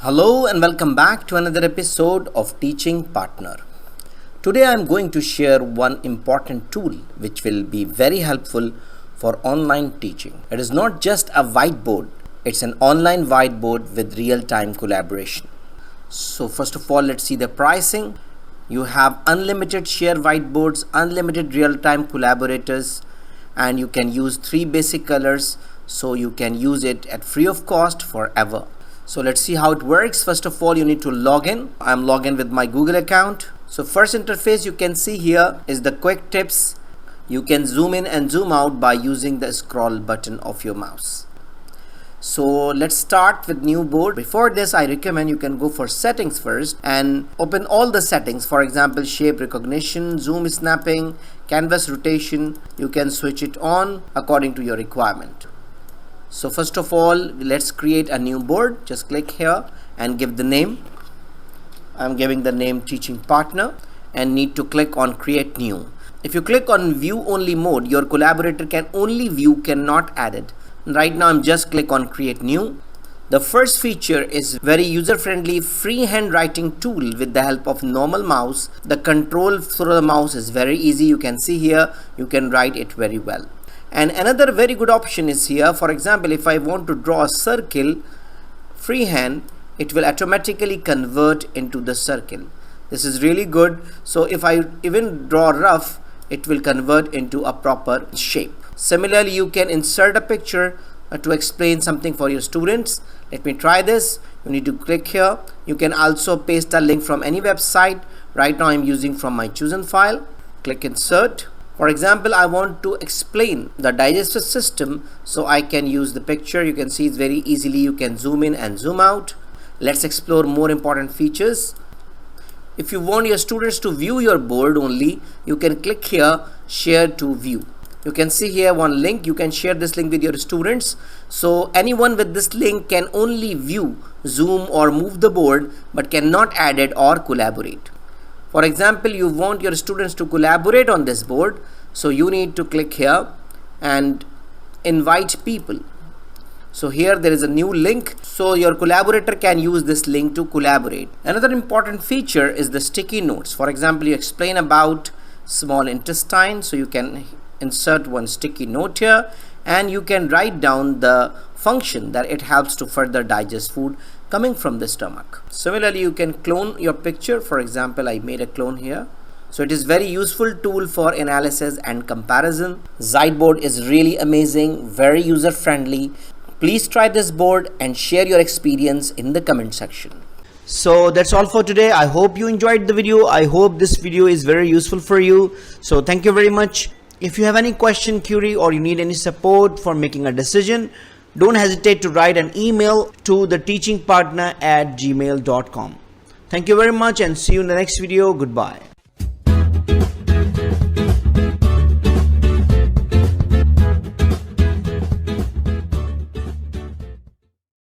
Hello and welcome back to another episode of Teaching Partner. Today I am going to share one important tool which will be very helpful for online teaching. It is not just a whiteboard, it's an online whiteboard with real-time collaboration. So first of all, let's see the pricing. You have unlimited share whiteboards, unlimited real-time collaborators, and you can use 3 basic colors, so you can use it at free of cost forever. So let's see how it works. First of all, you need to log in. I'm logged in with my Google account. So first interface you can see here is the quick tips. You can zoom in and zoom out by using the scroll button of your mouse. So let's start with new board. Before this, I recommend you can go for settings first and open all the settings. For example, shape recognition, zoom snapping, canvas rotation. You can switch it on according to your requirement. So first of all, let's create a new board. Just click here and give the name. I'm giving the name Teaching Partner and need to click on Create New. If you click on View Only mode, your collaborator can only view, cannot add it. Right now I'm just click on Create New. The first feature is very user-friendly freehand writing tool with the help of normal mouse. The control through the mouse is very easy. You can see here, you can write it very well. And another very good option is here. For example, if I want to draw a circle freehand, it will automatically convert into the circle. This is really good. So if I even draw rough, it will convert into a proper shape. Similarly, you can insert a picture to explain something for your students. Let me try this. You need to click here. You can also paste a link from any website. Right now I'm using from my chosen file. Click insert. For example, I want to explain the digestive system, so I can use the picture. You can see it's very easily. You can zoom in and zoom out. Let's explore more important features. If you want your students to view your board only, you can click here, share to view. You can see here one link. You can share this link with your students. So anyone with this link can only view, zoom or move the board, but cannot add it or collaborate. For example, you want your students to collaborate on this board, so you need to click here and invite people. So here there is a new link, so your collaborator can use this link to collaborate. Another important feature is the sticky notes. For example, you explain about small intestine, so you can insert one sticky note here and you can write down the function that it helps to further digest food coming from the stomach. Similarly, you can clone your picture. For example, I made a clone here. So it is very useful tool for analysis and comparison. Ziteboard is really amazing, very user friendly. Please try this board and share your experience in the comment section. So that's all for today. I hope you enjoyed the video. I hope this video is very useful for you. So thank you very much. If you have any question, query, or you need any support for making a decision, don't hesitate to write an email to theteachingpartner@gmail.com. Thank you very much and see you in the next video. Goodbye.